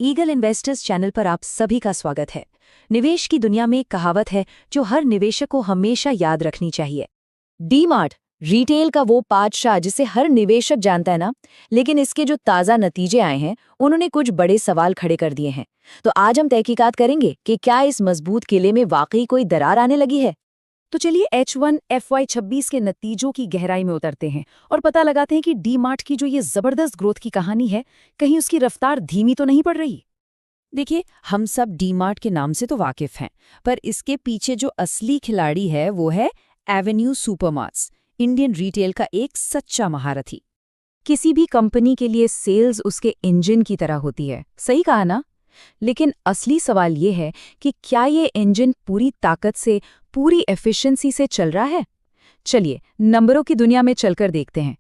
Eagle investors channel पर आप सभी का स्वागत है। निवेश की दुनिया में एक कहावत है जो हर निवेशक को हमेशा याद रखनी चाहिए। डी-मार्ट रिटेल का वो पातशाह जिसे हर निवेशक जानता है ना, लेकिन इसके जो ताज़ा नतीजे आए हैं उन्होंने कुछ बड़े सवाल खड़े कर दिए हैं। तो आज हम तहकीकात करेंगे कि क्या इस मजबूत किले में वाकई कोई दरार आने लगी है। तो चलिए H1 FY26 के नतीजों की गहराई में उतरते हैं और पता लगाते हैं कि डी-मार्ट की जो ये जबरदस्त ग्रोथ की कहानी है, कहीं उसकी रफ्तार धीमी तो नहीं पड़ रही। देखिए, हम सब डी-मार्ट के नाम से तो वाकिफ हैं, पर इसके पीछे जो असली खिलाड़ी है वो है एवेन्यू सुपरमार्ट्स, इंडियन रिटेल का एक सच्चा महारथी। किसी भी कंपनी के लिए सेल्स उसके इंजन की तरह होती है, सही कहा ना? लेकिन असली सवाल ये है कि क्या ये इंजन पूरी ताकत से, पूरी एफिशिएंसी से चल रहा है? चलिए नंबरों की दुनिया में चलकर देखते हैं।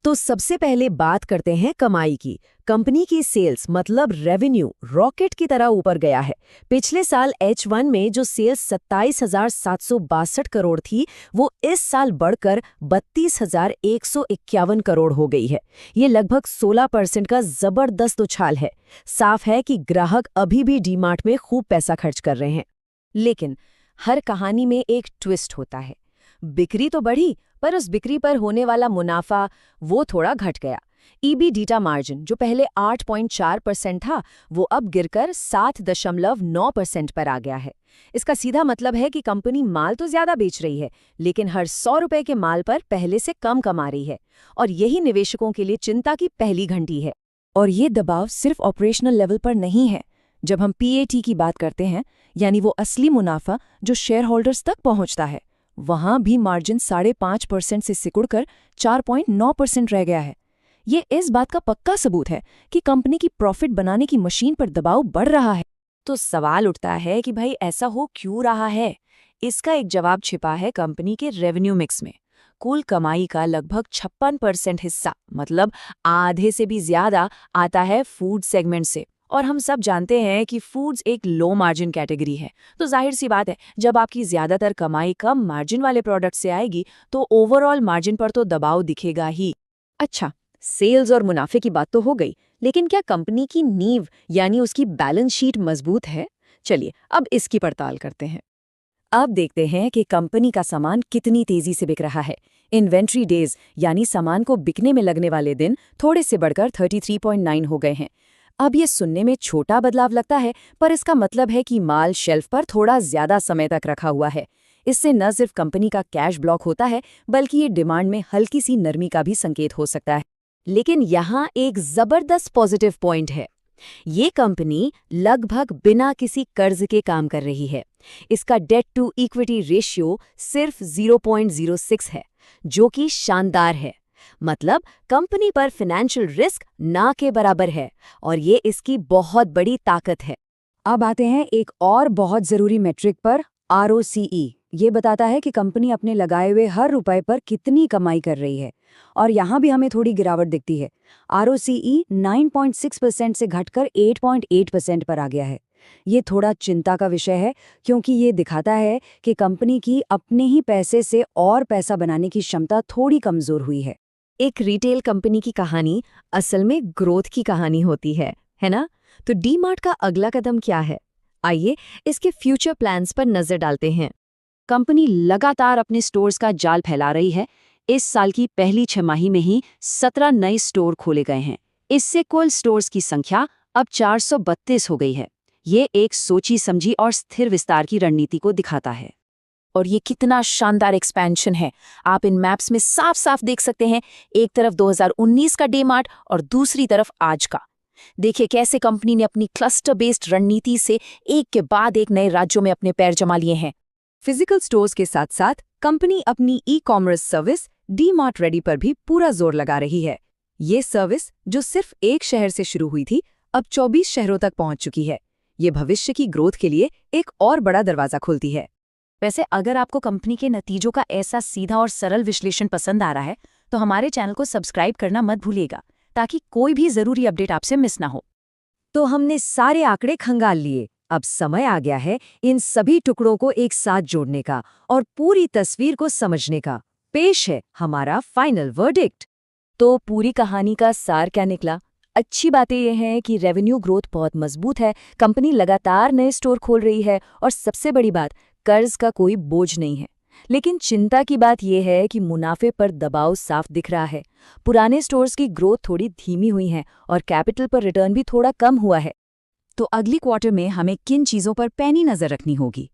तो सबसे पहले बात करते हैं कमाई की। कंपनी की सेल्स मतलब रेवेन्यू रॉकेट की तरह ऊपर गया है। पिछले साल H1 में जो सेल्स 27,762 करोड़ थी, वो इस साल बढ़कर 32,151 करोड़ हो गई है। ये लगभग 16% का जबरदस्त उछाल है। साफ है कि ग्राहक अभी भी डी-मार्ट में खूब पैसा खर्च कर रहे हैं। लेकिन हर कहानी में एक ट्विस्ट होता है। बिक्री तो बढ़ी, पर उस बिक्री पर होने वाला मुनाफा वो थोड़ा घट गया। EBITDA मार्जिन जो पहले 8.4% था, वो अब गिरकर 7.9% पर आ गया है। इसका सीधा मतलब है कि कंपनी माल तो ज्यादा बेच रही है, लेकिन हर 100 रुपए के माल पर पहले से कम कमा रही है। और यही निवेशकों के लिए चिंता की पहली घंटी है। और ये दबाव सिर्फ ऑपरेशनल लेवल पर नहीं है। जब हम PAT की बात करते हैं, यानी वो असली मुनाफा जो शेयर होल्डर्स तक पहुंचता है, वहां भी मार्जिन 5.5% से सिकुड़कर 4.9% रह गया है। ये इस बात का पक्का सबूत है कि कंपनी की प्रॉफिट बनाने की मशीन पर दबाव बढ़ रहा है। तो सवाल उठता है कि भाई ऐसा हो क्यों रहा है? इसका एक जवाब छिपा है कंपनी के रेवेन्यू मिक्स में। कुल कमाई का लगभग 56% हिस्सा, मतलब आधे से भी ज्यादा, आता है फूड सेगमेंट से। और हम सब जानते हैं कि फूड्स एक लो मार्जिन कैटेगरी है, तो जाहिर सी बात है, जब आपकी ज्यादातर कमाई कम मार्जिन वाले प्रोडक्ट से आएगी तो ओवरऑल मार्जिन पर तो दबाव दिखेगा ही। अच्छा, सेल्स और मुनाफे की बात तो हो गई, लेकिन क्या कंपनी की नींव यानी उसकी बैलेंस शीट मजबूत है? चलिए अब इसकी पड़ताल करते हैं। अब देखते हैं कि कंपनी का सामान कितनी तेजी से बिक रहा है। इन्वेंट्री डेज यानी सामान को बिकने में लगने वाले दिन थोड़े से बढ़कर 33.9 हो गए हैं। अब ये सुनने में छोटा बदलाव लगता है, पर इसका मतलब है कि माल शेल्फ पर थोड़ा ज्यादा समय तक रखा हुआ है। इससे न सिर्फ कंपनी का कैश ब्लॉक होता है, बल्कि ये डिमांड में हल्की सी नरमी का भी संकेत हो सकता है। लेकिन यहाँ एक जबरदस्त पॉजिटिव पॉइंट है। ये कंपनी लगभग बिना किसी कर्ज के काम कर रही है। इसका डेट टू इक्विटी रेशियो सिर्फ 0.06 है, जो कि शानदार है। मतलब कंपनी पर फाइनेंशियल रिस्क ना के बराबर है, और ये इसकी बहुत बड़ी ताकत है। अब आते हैं एक और बहुत जरूरी मेट्रिक पर, ROCE। ये बताता है कि कंपनी अपने लगाए हुए हर रुपए पर कितनी कमाई कर रही है, और यहाँ भी हमें थोड़ी गिरावट दिखती है। ROCE 9.6% से घटकर 8.8% पर आ गया है। ये थोड़ा चिंता का विषय है, क्योंकि ये दिखाता है कि कंपनी की अपने ही पैसे से और पैसा बनाने की क्षमता थोड़ी कमजोर हुई है। एक रिटेल कंपनी की कहानी असल में ग्रोथ की कहानी होती है ना? तो डी-मार्ट का अगला कदम क्या है? आइए इसके फ्यूचर प्लान्स पर नजर डालते हैं। कंपनी लगातार अपने स्टोर्स का जाल फैला रही है। इस साल की पहली छमाही में ही 17 नए स्टोर खोले गए हैं। इससे कुल स्टोर्स की संख्या अब 432 हो गई है। ये एक सोची समझी और स्थिर विस्तार की रणनीति को दिखाता है। और ये कितना शानदार एक्सपेंशन है, आप इन मैप्स में साफ साफ देख सकते हैं। एक तरफ 2019 का डी-मार्ट और दूसरी तरफ आज का। देखिए कैसे कंपनी ने अपनी क्लस्टर बेस्ड रणनीति से एक के बाद एक नए राज्यों में अपने पैर जमा लिए हैं। फिजिकल स्टोर्स के साथ साथ कंपनी अपनी ई-कॉमर्स सर्विस डी-मार्ट रेडी पर भी पूरा जोर लगा रही है। ये सर्विस जो सिर्फ एक शहर से शुरू हुई थी, अब 24 शहरों तक पहुंच चुकी है। ये भविष्य की ग्रोथ के लिए एक और बड़ा दरवाजा खोलती है। वैसे अगर आपको कंपनी के नतीजों का ऐसा सीधा और सरल विश्लेषण पसंद आ रहा है, तो हमारे चैनल को सब्सक्राइब करना मत भूलिएगा, ताकि कोई भी जरूरी अपडेट आपसे मिस ना हो। तो हमने सारे आंकड़े खंगाल लिए। अब समय आ गया है इन सभी टुकड़ों को एक साथ जोड़ने का और पूरी तस्वीर को समझने का। पेश है हमारा फाइनल वर्डिक्ट। तो पूरी कहानी का सार क्या निकला? अच्छी बातें ये हैं कि रेवेन्यू ग्रोथ बहुत मजबूत है, कंपनी लगातार नए स्टोर खोल रही है और सबसे बड़ी बात, कर्ज का कोई बोझ नहीं है। लेकिन चिंता की बात यह है कि मुनाफे पर दबाव साफ दिख रहा है। पुराने स्टोर्स की ग्रोथ थोड़ी धीमी हुई है और कैपिटल पर रिटर्न भी थोड़ा कम हुआ है। तो अगली क्वार्टर में हमें किन चीज़ों पर पैनी नज़र रखनी होगी?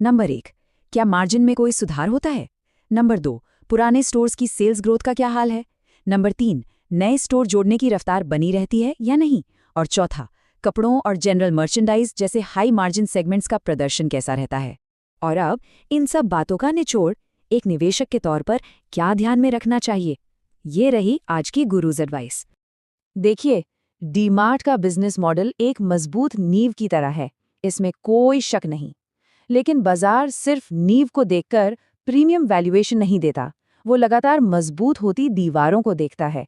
नंबर 1, क्या मार्जिन में कोई सुधार होता है? नंबर 2, पुराने स्टोर्स की सेल्स ग्रोथ का क्या हाल है? नंबर 3, नए स्टोर जोड़ने की रफ्तार बनी रहती है या नहीं? और चौथा, कपड़ों और जनरल मर्चेंडाइज जैसे हाई मार्जिन सेगमेंट्स का प्रदर्शन कैसा रहता है? और अब इन सब बातों का निचोड़, एक निवेशक के तौर पर क्या ध्यान में रखना चाहिए, ये रही आज की गुरुज एडवाइस। देखिए, डीमार्ट का बिजनेस मॉडल एक मजबूत नींव की तरह है, इसमें कोई शक नहीं। लेकिन बाजार सिर्फ नींव को देखकर प्रीमियम वैल्यूएशन नहीं देता, वो लगातार मजबूत होती दीवारों को देखता है।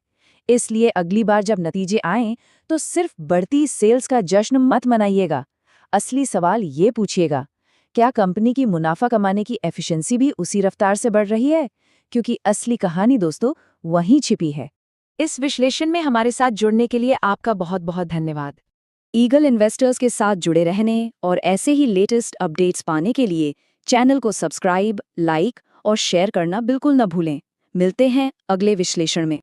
इसलिए अगली बार जब नतीजे आएं तो सिर्फ बढ़ती सेल्स का जश्न मत मनाइएगा। असली सवाल ये पूछिएगा, क्या कंपनी की मुनाफा कमाने की एफिशिएंसी भी उसी रफ्तार से बढ़ रही है? क्योंकि असली कहानी दोस्तों वहीं छिपी है। इस विश्लेषण में हमारे साथ जुड़ने के लिए आपका बहुत बहुत धन्यवाद। ईगल इन्वेस्टर्स के साथ जुड़े रहने और ऐसे ही लेटेस्ट अपडेट्स पाने के लिए चैनल को सब्सक्राइब, लाइक और शेयर करना बिल्कुल न भूलें। मिलते हैं अगले विश्लेषण में।